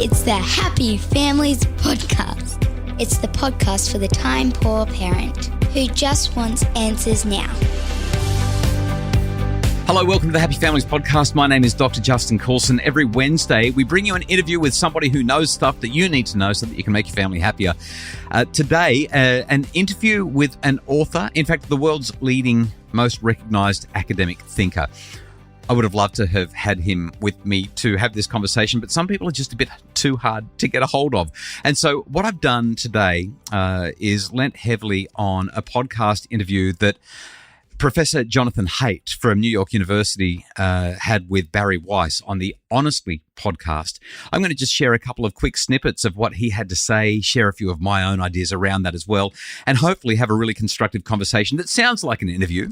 It's the Happy Families Podcast. It's the podcast for the time-poor parent who just wants answers now. Hello, welcome to the Happy Families Podcast. My name is Dr. Justin Coulson. Every Wednesday, we bring you an interview with somebody who knows stuff that you need to know so that you can make your family happier. Today, an interview with an author, in fact, the world's leading, most recognized academic thinker. I would have loved to have had him with me to have this conversation, but some people are just a bit too hard to get a hold of. And so what I've done today is lent heavily on a podcast interview that Professor Jonathan Haidt from New York University had with Barry Weiss on the Honestly podcast. I'm going to just share a couple of quick snippets of what he had to say, share a few of my own ideas around that as well, and hopefully have a really constructive conversation that sounds like an interview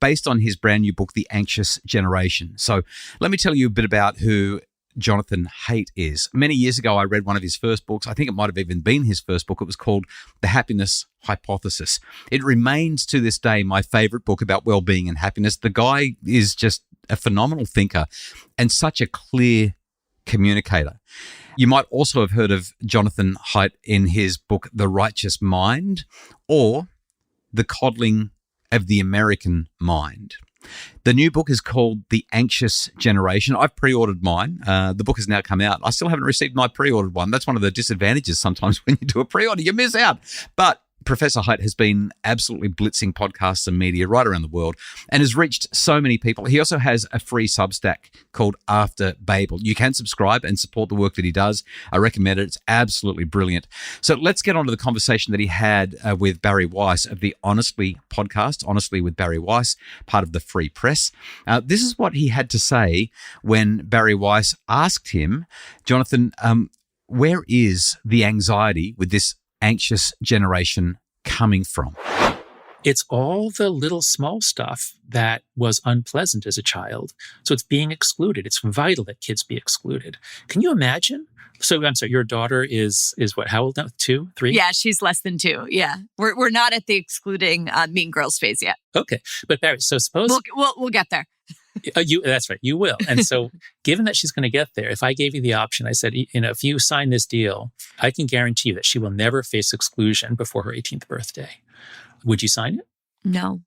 based on his brand new book, The Anxious Generation. So let me tell you a bit about who Jonathan Haidt is. Many years ago, I read one of his first books. I think it might have even been his first book. It was called The Happiness Hypothesis. It remains to this day my favorite book about well-being and happiness. The guy is just a phenomenal thinker and such a clear communicator. You might also have heard of Jonathan Haidt in his book, The Righteous Mind, or The Coddling of the American Mind. The new book is called The Anxious Generation. I've pre-ordered mine. The book has now come out. I still haven't received my pre-ordered one. That's one of the disadvantages sometimes when you do a pre-order. You miss out. But Professor Haidt has been absolutely blitzing podcasts and media right around the world and has reached so many people. He also has a free Substack called After Babel. You can subscribe and support the work that he does. I recommend it. It's absolutely brilliant. So let's get on to the conversation that he had with Barry Weiss of the Honestly podcast, Honestly with Barry Weiss, part of the Free Press. This is what he had to say when Barry Weiss asked him, Jonathan, where is the anxiety with this anxious generation coming from? It's all the little small stuff that was unpleasant as a child. So it's being excluded. It's vital that kids be excluded. Can you imagine? So I'm sorry, your daughter is what, how old now? 2, 3? Yeah, she's less than 2. Yeah. We're not at the excluding Mean Girls phase yet. Okay. But Barry, so suppose... We'll get there. That's right. You will. And so given that she's going to get there, if I gave you the option, I said, if you sign this deal, I can guarantee you that she will never face exclusion before her 18th birthday. Would you sign it? No.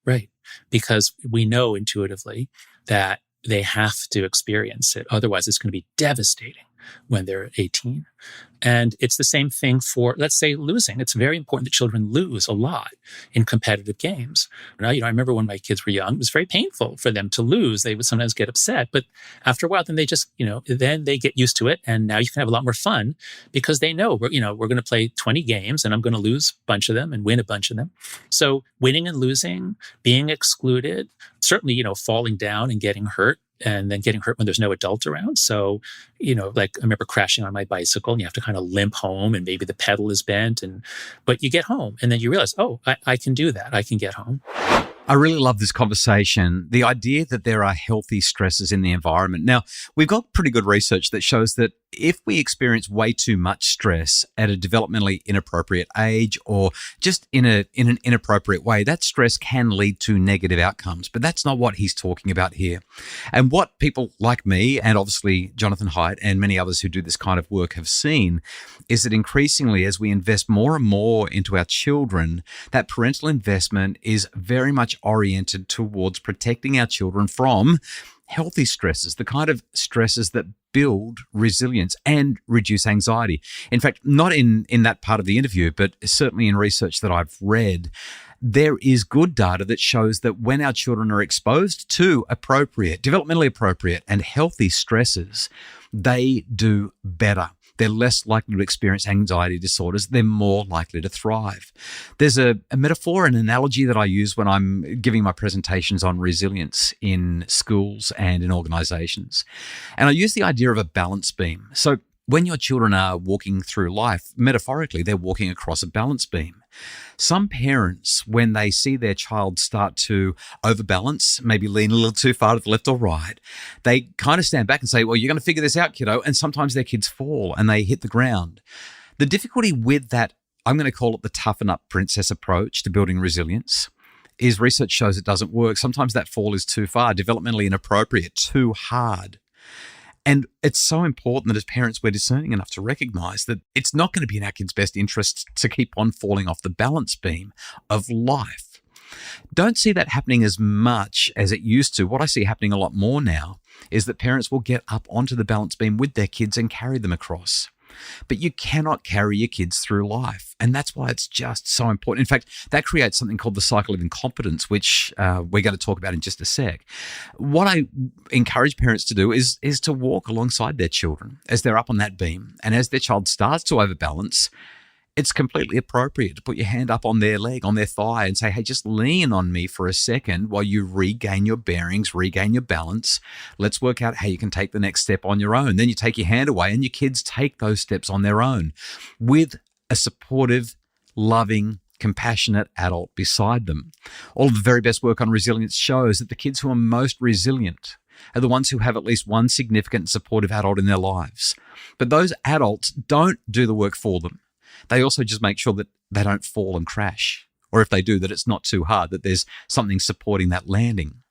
Right. Because we know intuitively that they have to experience it. Otherwise, it's going to be devastating when they're 18. And it's the same thing for, let's say, losing. It's very important that children lose a lot in competitive games. Now, I remember when my kids were young, it was very painful for them to lose. They would sometimes get upset. But after a while, then they just, then they get used to it. And now you can have a lot more fun because they know, we're going to play 20 games and I'm going to lose a bunch of them and win a bunch of them. So winning and losing, being excluded, certainly, falling down and getting hurt, and then getting hurt when there's no adult around. So, like I remember crashing on my bicycle and you have to kind of limp home and maybe the pedal is bent, but you get home and then you realize, I can do that. I can get home. I really love this conversation. The idea that there are healthy stresses in the environment. Now, we've got pretty good research that shows that if we experience way too much stress at a developmentally inappropriate age or just in an inappropriate way, that stress can lead to negative outcomes. But that's not what he's talking about here. And what people like me and obviously Jonathan Haidt and many others who do this kind of work have seen is that increasingly as we invest more and more into our children, that parental investment is very much oriented towards protecting our children from healthy stresses, the kind of stresses that build resilience and reduce anxiety. In fact, not in that part of the interview, but certainly in research that I've read, there is good data that shows that when our children are exposed to developmentally appropriate and healthy stresses, they do better. They're less likely to experience anxiety disorders. They're more likely to thrive. There's a metaphor, an analogy that I use when I'm giving my presentations on resilience in schools and in organizations. And I use the idea of a balance beam. So when your children are walking through life, metaphorically, they're walking across a balance beam. Some parents, when they see their child start to overbalance, maybe lean a little too far to the left or right, they kind of stand back and say, well, you're going to figure this out, kiddo. And sometimes their kids fall and they hit the ground. The difficulty with that, I'm going to call it the toughen up princess approach to building resilience, is research shows it doesn't work. Sometimes that fall is too far, developmentally inappropriate, too hard. And it's so important that as parents, we're discerning enough to recognize that it's not going to be in our kids' best interest to keep on falling off the balance beam of life. Don't see that happening as much as it used to. What I see happening a lot more now is that parents will get up onto the balance beam with their kids and carry them across. But you cannot carry your kids through life. And that's why it's just so important. In fact, that creates something called the cycle of incompetence, which we're going to talk about in just a sec. What I encourage parents to do is to walk alongside their children as they're up on that beam. And as their child starts to overbalance, it's completely appropriate to put your hand up on their leg, on their thigh, and say, hey, just lean on me for a second while you regain your bearings, regain your balance. Let's work out how you can take the next step on your own. Then you take your hand away and your kids take those steps on their own with a supportive, loving, compassionate adult beside them. All of the very best work on resilience shows that the kids who are most resilient are the ones who have at least one significant and supportive adult in their lives. But those adults don't do the work for them. They also just make sure that they don't fall and crash. Or if they do, that it's not too hard, that there's something supporting that landing.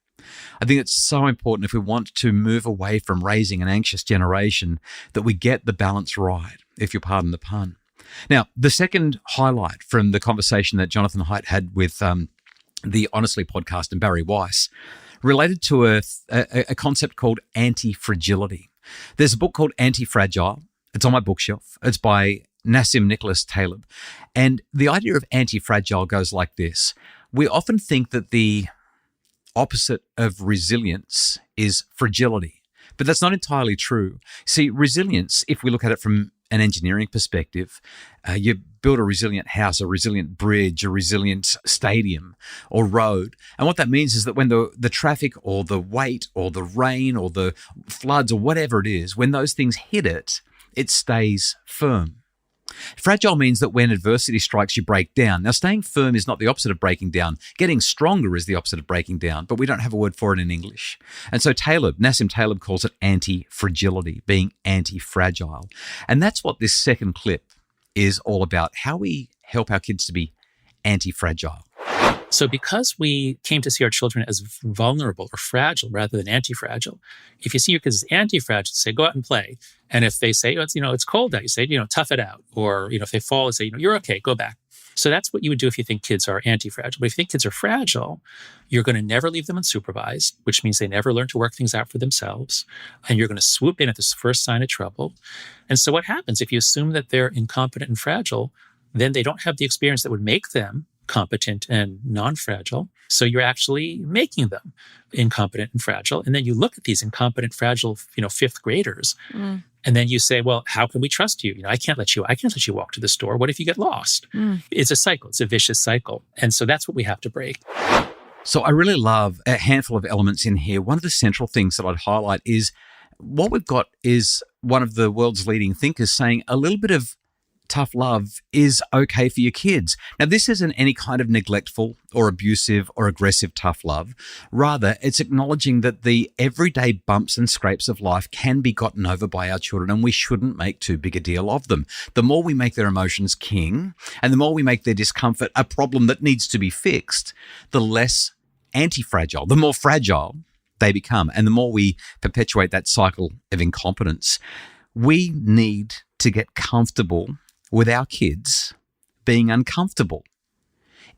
I think it's so important if we want to move away from raising an anxious generation that we get the balance right, if you'll pardon the pun. Now, the second highlight from the conversation that Jonathan Haidt had with the Honestly podcast and Barry Weiss related to a concept called anti-fragility. There's a book called Anti-fragile. It's on my bookshelf. It's by Nassim Nicholas Taleb. And the idea of anti-fragile goes like this. We often think that the opposite of resilience is fragility, but that's not entirely true. See, resilience, if we look at it from an engineering perspective, you build a resilient house, a resilient bridge, a resilient stadium or road. And what that means is that when the traffic or the weight or the rain or the floods or whatever it is, when those things hit it, it stays firm. Fragile means that when adversity strikes, you break down. Now, staying firm is not the opposite of breaking down. Getting stronger is the opposite of breaking down, but we don't have a word for it in English. And so Nassim Taleb calls it anti-fragility, being anti-fragile. And that's what this second clip is all about, how we help our kids to be anti-fragile. So because we came to see our children as vulnerable or fragile rather than anti-fragile, if you see your kids as anti-fragile, say, go out and play. And if they say, it's cold out, you say, tough it out. Or, if they fall, you say, you're okay, go back. So that's what you would do if you think kids are anti-fragile. But if you think kids are fragile, you're going to never leave them unsupervised, which means they never learn to work things out for themselves. And you're going to swoop in at this first sign of trouble. And so what happens if you assume that they're incompetent and fragile, then they don't have the experience that would make them competent and non-fragile. So you're actually making them incompetent and fragile. And then you look at these incompetent, fragile, fifth graders, and then you say, well, how can we trust you? I can't let you walk to the store. What if you get lost? It's a cycle. It's a vicious cycle. And so that's what we have to break. So I really love a handful of elements in here. One of the central things that I'd highlight is what we've got is one of the world's leading thinkers saying a little bit of tough love is okay for your kids. Now, this isn't any kind of neglectful or abusive or aggressive tough love. Rather, it's acknowledging that the everyday bumps and scrapes of life can be gotten over by our children, and we shouldn't make too big a deal of them. The more we make their emotions king, and the more we make their discomfort a problem that needs to be fixed, the less anti-fragile, the more fragile they become, and the more we perpetuate that cycle of incompetence. We need to get comfortable with our kids being uncomfortable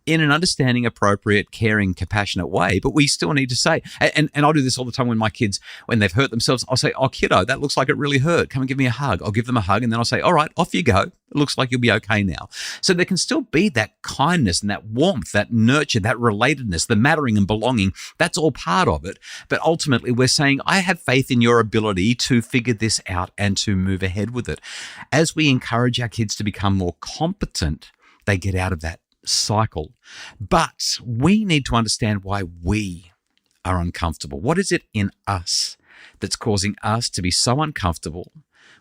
in an understanding, appropriate, caring, compassionate way. But we still need to say, and I'll do this all the time when my kids, when they've hurt themselves, I'll say, oh, kiddo, that looks like it really hurt. Come and give me a hug. I'll give them a hug. And then I'll say, all right, off you go. It looks like you'll be okay now. So there can still be that kindness and that warmth, that nurture, that relatedness, the mattering and belonging. That's all part of it. But ultimately, we're saying, I have faith in your ability to figure this out and to move ahead with it. As we encourage our kids to become more competent, they get out of that cycle. But we need to understand why we are uncomfortable. What is it in us that's causing us to be so uncomfortable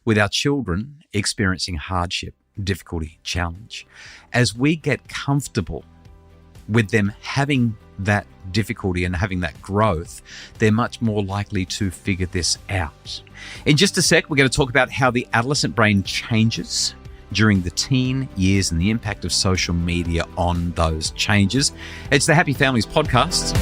with our children experiencing hardship, difficulty, challenge? As we get comfortable with them having that difficulty and having that growth, they're much more likely to figure this out. In just a sec, we're going to talk about how the adolescent brain changes during the teen years and the impact of social media on those changes. It's the Happy Families podcast.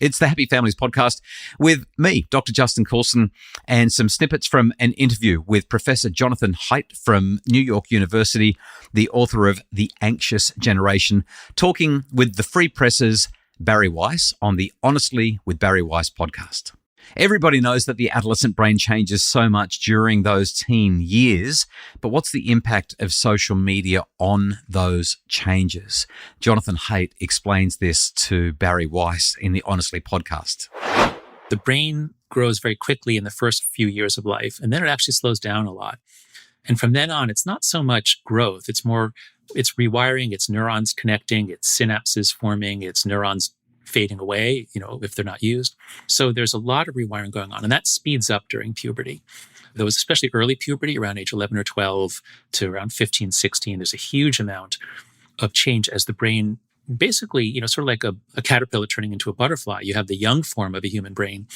It's the Happy Families podcast with me, Dr. Justin Coulson, and some snippets from an interview with Professor Jonathan Haidt from New York University, the author of The Anxious Generation, talking with the Free Press's Barry Weiss on the Honestly with Barry Weiss podcast. Everybody knows that the adolescent brain changes so much during those teen years, but what's the impact of social media on those changes? Jonathan Haidt explains this to Barry Weiss in the Honestly podcast. The brain grows very quickly in the first few years of life, and then it actually slows down a lot. And from then on, it's not so much growth. It's rewiring, it's neurons connecting, it's synapses forming, it's neurons fading away, if they're not used. So there's a lot of rewiring going on, and that speeds up during puberty. There was especially early puberty around age 11 or 12 to around 15, 16. There's a huge amount of change as the brain basically, sort of like a caterpillar turning into a butterfly. You have the young form of a human brain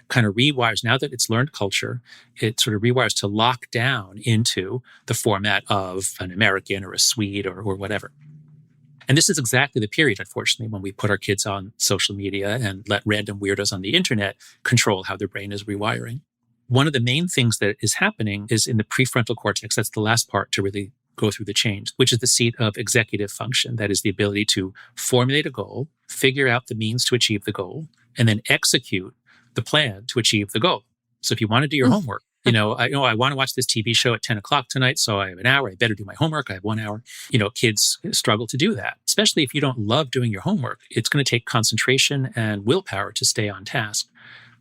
kind of rewires. Now that it's learned culture, it sort of rewires to lock down into the format of an American or a Swede or whatever. And this is exactly the period, unfortunately, when we put our kids on social media and let random weirdos on the internet control how their brain is rewiring. One of the main things that is happening is in the prefrontal cortex. That's the last part to really go through the change, which is the seat of executive function. That is the ability to formulate a goal, figure out the means to achieve the goal, and then execute the plan to achieve the goal. So if you want to do your homework, I want to watch this TV show at 10 o'clock tonight, so I have an hour. I better do my homework. I have 1 hour. Kids struggle to do that, especially if you don't love doing your homework. It's going to take concentration and willpower to stay on task.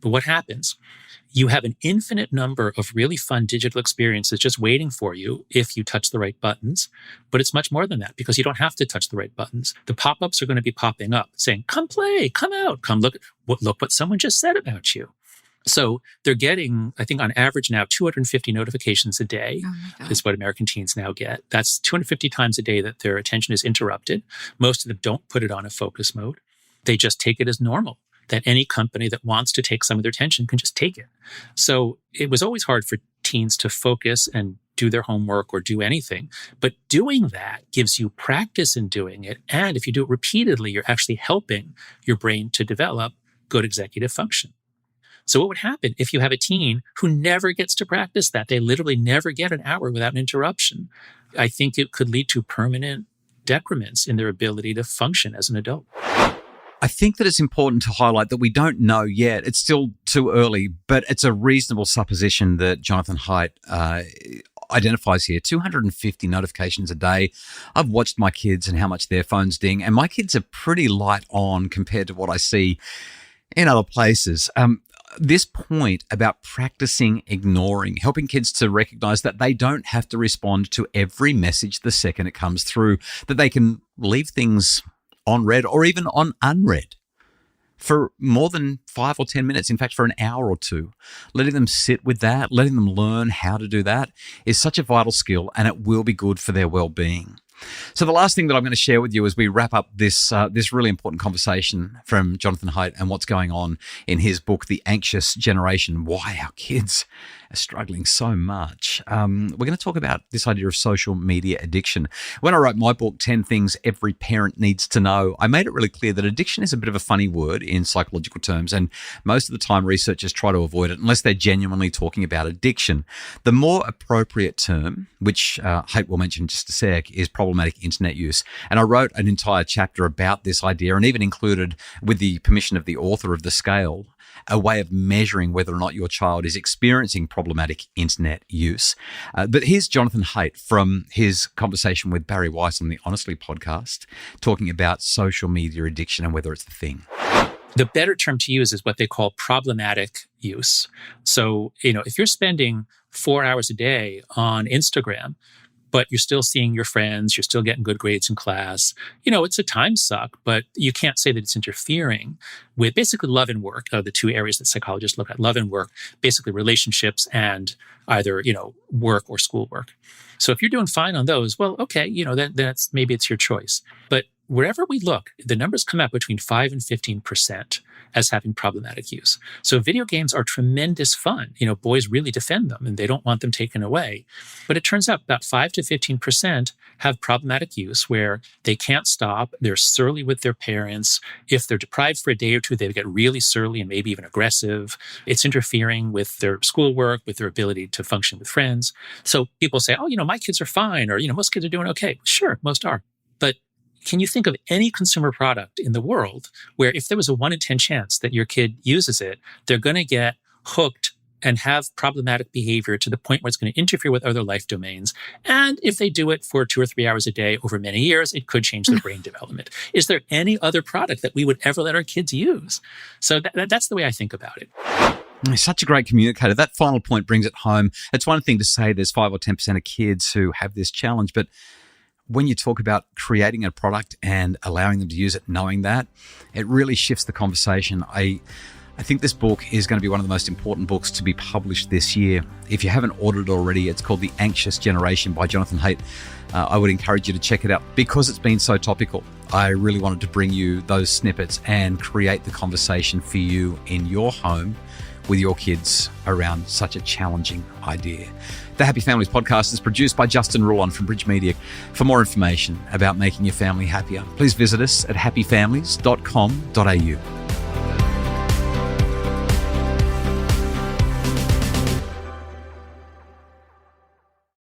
But what happens? You have an infinite number of really fun digital experiences just waiting for you if you touch the right buttons. But it's much more than that because you don't have to touch the right buttons. The pop-ups are going to be popping up saying, come play, come out, come look what someone just said about you. So they're getting, I think on average now, 250 notifications a day is what American teens now get. That's 250 times a day that their attention is interrupted. Most of them don't put it on a focus mode. They just take it as normal, that any company that wants to take some of their attention can just take it. So it was always hard for teens to focus and do their homework or do anything. But doing that gives you practice in doing it. And if you do it repeatedly, you're actually helping your brain to develop good executive function. So what would happen if you have a teen who never gets to practice that? They literally never get an hour without an interruption. I think it could lead to permanent decrements in their ability to function as an adult. I think that it's important to highlight that we don't know yet. It's still too early, but it's a reasonable supposition that Jonathan Haidt identifies here. 250 notifications a day. I've watched my kids and how much their phones ding, and my kids are pretty light on compared to what I see in other places. This point about practicing ignoring, helping kids to recognize that they don't have to respond to every message the second it comes through, that they can leave things on read or even on unread for more than 5 or 10 minutes, in fact, for an hour or two. Letting them sit with that, letting them learn how to do that is such a vital skill, and it will be good for their well-being. So the last thing that I'm going to share with you as we wrap up this really important conversation from Jonathan Haidt and what's going on in his book, The Anxious Generation, why our kids are struggling so much. We're going to talk about this idea of social media addiction. When I wrote my book, 10 Things Every Parent Needs to Know, I made it really clear that addiction is a bit of a funny word in psychological terms, and most of the time researchers try to avoid it unless they're genuinely talking about addiction. The more appropriate term, which Haidt will mention in just a sec, is problematic internet use. And I wrote an entire chapter about this idea and even included, with the permission of the author of the scale, a way of measuring whether or not your child is experiencing problematic internet use. But here's Jonathan Haidt from his conversation with Barry Weiss on the Honestly podcast, talking about social media addiction and whether it's the thing. The better term to use is what they call problematic use. So, if you're spending 4 hours a day on Instagram, but you're still seeing your friends, you're still getting good grades in class. It's a time suck, but you can't say that it's interfering with basically love and work, the two areas that psychologists look at, love and work, basically relationships and either, work or schoolwork. So if you're doing fine on those, well, okay, then maybe it's your choice. But wherever we look, the numbers come out between 5 and 15% as having problematic use. So video games are tremendous fun. Boys really defend them and they don't want them taken away. But it turns out about 5 to 15% have problematic use where they can't stop. They're surly with their parents. If they're deprived for a day or two, they get really surly and maybe even aggressive. It's interfering with their schoolwork, with their ability to function with friends. So people say, my kids are fine, or, most kids are doing okay. Sure, most are. But can you think of any consumer product in the world where if there was a 1 in 10 chance that your kid uses it, they're going to get hooked and have problematic behavior to the point where it's going to interfere with other life domains? And if they do it for 2 or 3 hours a day over many years, it could change their brain development. Is there any other product that we would ever let our kids use? So that's the way I think about it. He's such a great communicator. That final point brings it home. It's one thing to say there's 5 or 10% of kids who have this challenge, but when you talk about creating a product and allowing them to use it, knowing that, it really shifts the conversation. I think this book is going to be one of the most important books to be published this year. If you haven't ordered it already, it's called The Anxious Generation by Jonathan Haidt. I would encourage you to check it out because it's been so topical. I really wanted to bring you those snippets and create the conversation for you in your home with your kids around such a challenging idea. The Happy Families podcast is produced by Justin Rulon from Bridge Media. For more information about making your family happier, please visit us at happyfamilies.com.au.